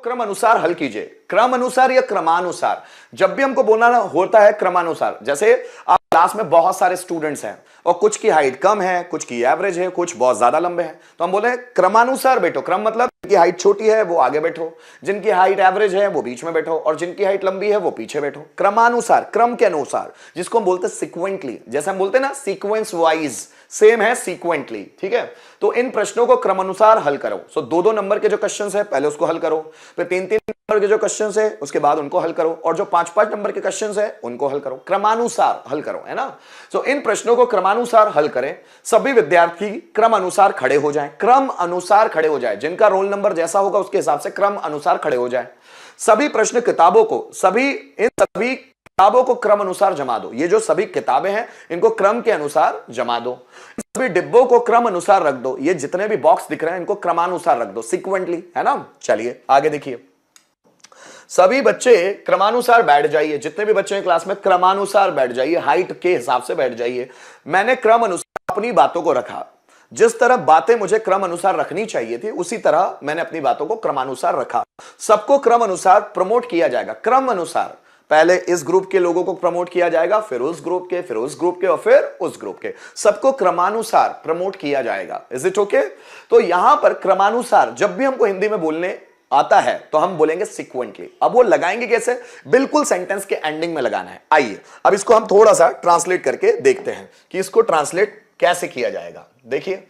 क्रम अनुसार हल कीजिए। क्रम अनुसार या क्रमानुसार, जब भी हमको बोलना होता है क्रमानुसार, जैसे आप क्लास में बहुत सारे स्टूडेंट्स हैं और कुछ की हाइट कम है, कुछ की एवरेज है, कुछ बहुत ज्यादा लंबे हैं, तो हम बोले हैं क्रमानुसार बैठो। क्रम मतलब जिनकी हाइट छोटी है वो आगे बैठो, जिनकी हाइट एवरेज है वो बीच में बैठो, और जिनकी हाइट लंबी है वो पीछे बैठो। क्रमानुसार, क्रम के अनुसार, जिसको हम बोलते हैं सिक्वेंटली। जैसे हम बोलते हैं ना सीक्वेंस वाइज, सेम है सीक्वेंटली, ठीक है। तो इन प्रश्नों को क्रमानुसार हल करो। सो 2-2 नंबर के जो क्वेश्चंस है पहले उसको हल करो, फिर 3-3 नंबर के जो क्वेश्चंस है उसके बाद उनको हल करो, और जो 5-5 नंबर के क्वेश्चंस है उनको हल करो। क्रमानुसार हल करो, है ना। सो इन प्रश्नों को क्रमानुसार हल करें। सभी विद्यार्थी क्रम अनुसार खड़े हो जाएं, क्रम अनुसार खड़े हो जाएं, जिनका रोल नंबर जैसा होगा उसके हिसाब से क्रम अनुसार खड़े हो जाएं। सभी प्रश्न किताबों को, इन सभी किताबों को क्रम अनुसार जमा दो। ये जो सभी किताबें हैं इनको क्रम के अनुसार जमा दो। सभी डिब्बों को क्रम अनुसार रख दो। ये जितने भी बॉक्स दिख रहे हैं इनको क्रमानुसार रख दो, सिक्वेंटली, है ना। चलिए आगे देखिए। सभी बच्चे क्रमानुसार बैठ जाइए, जितने भी बच्चे हैं क्लास में क्रमानुसार बैठ जाइए, हाइट के हिसाब से बैठ जाइए। मैंने क्रम अनुसार अपनी बातों को रखा। जिस तरह बातें मुझे क्रम अनुसार रखनी चाहिए थी उसी तरह मैंने अपनी बातों को क्रमानुसार रखा। सबको क्रम अनुसार प्रमोट किया जाएगा। क्रम अनुसार पहले इस ग्रुप के लोगों को प्रमोट किया जाएगा, फिर उस ग्रुप के, फिर उस ग्रुप के, और फिर उस ग्रुप के। सबको क्रमानुसार प्रमोट किया जाएगा। Is it okay? तो यहां पर क्रमानुसार जब भी हमको हिंदी में बोलने आता है तो हम बोलेंगे सिक्वेंटली। अब वो लगाएंगे कैसे? बिल्कुल सेंटेंस के एंडिंग में लगाना है। आइए अब इसको हम थोड़ा सा ट्रांसलेट करके देखते हैं कि इसको ट्रांसलेट कैसे किया जाएगा। देखिए,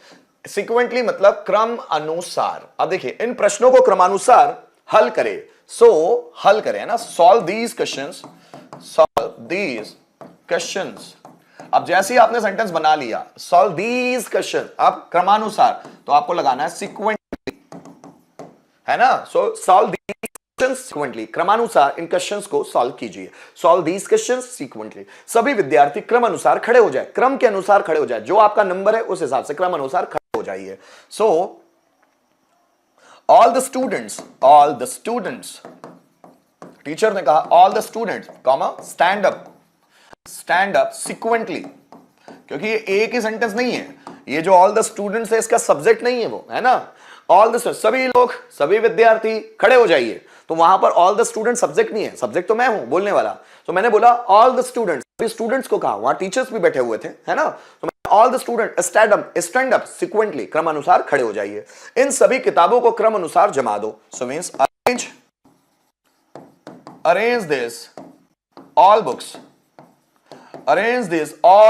सिक्वेंटली मतलब क्रम अनुसार। अब देखिए, इन प्रश्नों को क्रमानुसार हल करें। हल करें ना, solve these questions, solve these questions. अब जैसे ही आपने सेंटेंस बना लिया, सॉल्व दीज क्वेश्चन, अब क्रमानुसार, तो आपको लगाना है सिक्वेंटली, है ना। सॉल्व दीज क्वेश्चंस सिक्वेंटली, क्रमानुसार इन क्वेश्चंस को सॉल्व कीजिए। Solve these questions sequentially. सभी विद्यार्थी क्रम अनुसार खड़े हो जाए, क्रम के अनुसार खड़े हो जाए। जो आपका नंबर है उस हिसाब से क्रम अनुसार खड़े हो जाइए। all the students, टीचर ने कहा all the students, stand up sequentially, क्योंकि ये एक ही सेंटेंस नहीं है। ये जो all the students है इसका सब्जेक्ट नहीं है वो, है ना। all the सभी लोग, सभी विद्यार्थी खड़े हो जाइए। तो वहां पर all the students सब्जेक्ट नहीं है, सब्जेक्ट तो मैं हूं बोलने वाला। तो मैंने बोला all the students, सभी स्टूडेंट्स को कहा, वहां टीचर्स भी बैठे हुए थे, है ना। तो all the student stand up sequentially, क्रम अनुसार खड़े हो जाइए। इन सभी किताबों को क्रम अनुसार जमा दो। So means arrange this all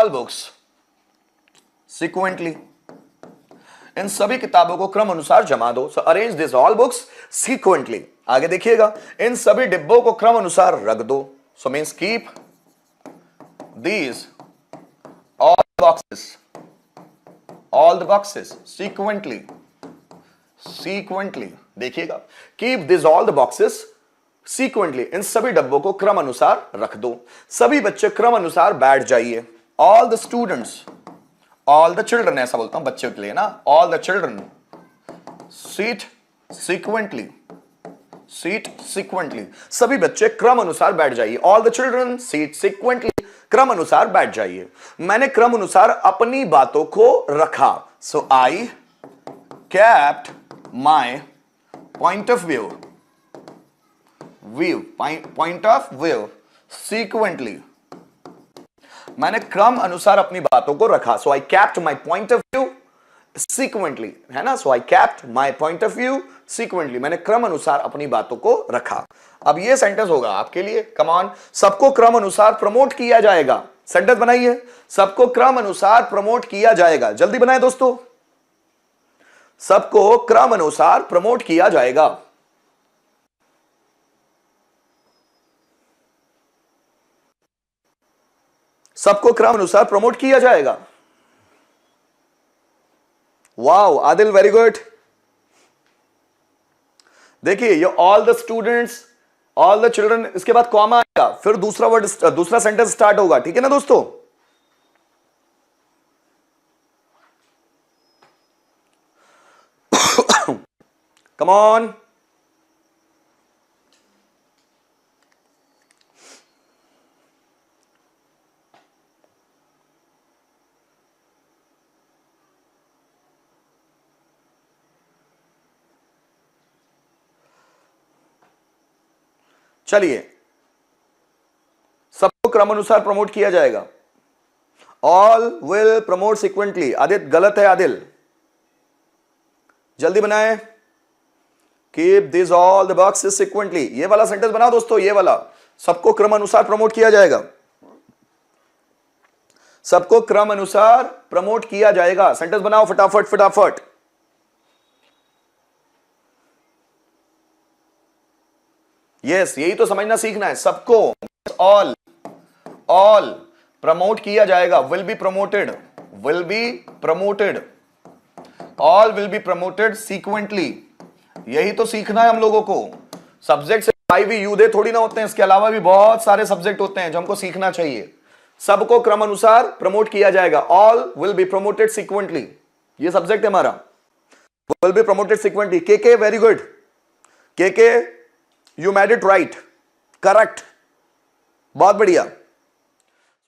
books sequentially. इन सभी किताबों को क्रम अनुसार जमा दो। So arrange this all books sequentially. आगे देखिएगा, इन सभी डिब्बों को क्रम अनुसार रख दो। So means keep these all the boxes sequentially, देखिएगा, keep these all the boxes sequentially, इन सभी डब्बों को क्रम अनुसार रख दो। सभी बच्चे क्रम अनुसार बैठ जाइए। all the students, all the children, ऐसा बोलता हूं बच्चों के लिए ना, all the children sit sequentially, सभी बच्चे क्रम अनुसार बैठ जाइए। all the children sit sequentially, क्रम अनुसार बैठ जाइए। मैंने क्रम अनुसार अपनी बातों को रखा। सो आई kept my point of view sequentially, मैंने क्रम अनुसार अपनी बातों को रखा। सो आई kept my point of view sequentially, है ना। सो आई kept my point of view sequentially, मैंने क्रम अनुसार अपनी बातों को रखा। अब ये सेंटेंस होगा आपके लिए, कम ऑन। सबको क्रम अनुसार प्रमोट किया जाएगा। सेंटेंस बनाइए, सबको क्रम अनुसार प्रमोट किया जाएगा। जल्दी बनाए दोस्तों, सबको क्रम अनुसार प्रमोट किया जाएगा। सबको क्रम अनुसार प्रमोट किया जाएगा। Wow Adil, very good. देखिए, ये all the students, all the children, इसके बाद कॉमा आएगा, फिर दूसरा वर्ड, दूसरा सेंटेंस स्टार्ट होगा, ठीक है ना दोस्तों। Come on. चलिए, सबको क्रमानुसार प्रमोट किया जाएगा। All will promote sequentially. Aditya गलत है, आदिल जल्दी बनाए। Keep this all the boxes sequentially. ये वाला सेंटेंस बनाओ दोस्तों, ये वाला, सबको क्रम अनुसार प्रमोट किया जाएगा। सबको क्रम अनुसार प्रमोट किया जाएगा। सेंटेंस बनाओ फटाफट फटाफट। यस, यही तो समझना सीखना है। सबको, ऑल, ऑल प्रमोट किया जाएगा। Will be promoted, will be promoted, all will be promoted sequentially. यही तो सीखना है हम लोगों को। सब्जेक्ट से आई वी यू दे थोड़ी ना होते हैं, इसके अलावा भी बहुत सारे सब्जेक्ट होते हैं जो हमको सीखना चाहिए। सबको क्रम अनुसार प्रमोट किया जाएगा। All will be promoted sequentially, ये सब्जेक्ट है हमारा। Will be promoted sequentially. के वेरी गुड, के you made it right, correct, बहुत बढ़िया।